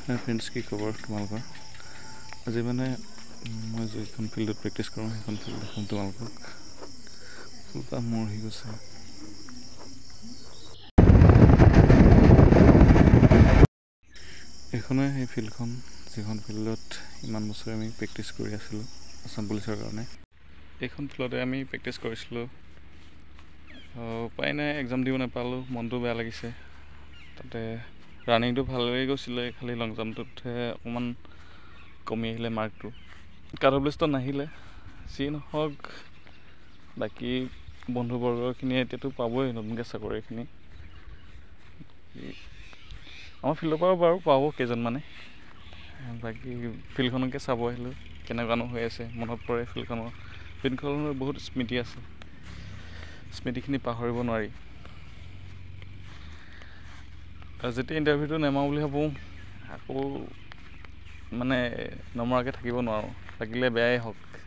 Friends কি খবৰ তোমালোকৰ? আজি মানে মই যিখন ফিল্ডত প্ৰেক্টিছ কৰোঁ সেইখন ফিল্ড দেখাম তোমালোকক। ফুলপাহ মৰহি গৈছে। এইখনে সেই ফিল্ডখন যিখন ফিল্ডত ইমান বছৰ আমি প্ৰেক্টিছ কৰি আছিলোঁ আছাম পুলিচৰ কাৰণে। এইখন ফিল্ডতে আমি প্ৰেক্টিছ কৰিছিলোঁ। উপায় নাই, এক্সাম দিব নাপালোঁ, মনটো বেয়া লাগিছে। তাতে ৰানিংটো ভালেই গৈছিলে, খালি লং জাম্পটোতহে অকণমান কমি আহিলে মাৰ্কটো। কাট অফ লিষ্টত নাহিলে। যি নহওক, বাকী বন্ধুবৰ্গখিনিয়ে এতিয়াতো পাবই নতুনকৈ চাকৰিখিনি। আমাৰ ফিল্ডৰ পৰাও বাৰু পাব কেইজনমানে। বাকী ফিল্ডখনকে চাব আহিলোঁ, কেনেকুৱানো হৈ আছে। মনত পৰে ফিল্ডখনৰ বহুত স্মৃতি আছে, স্মৃতিখিনি পাহৰিব নোৱাৰি। যেতিয়া ইণ্টাৰভিউটো নেমাৰোঁ বুলি ভাবোঁ, আকৌ মানে নমৰাকৈ থাকিব নোৱাৰোঁ, লাগিলে বেয়াই হওক।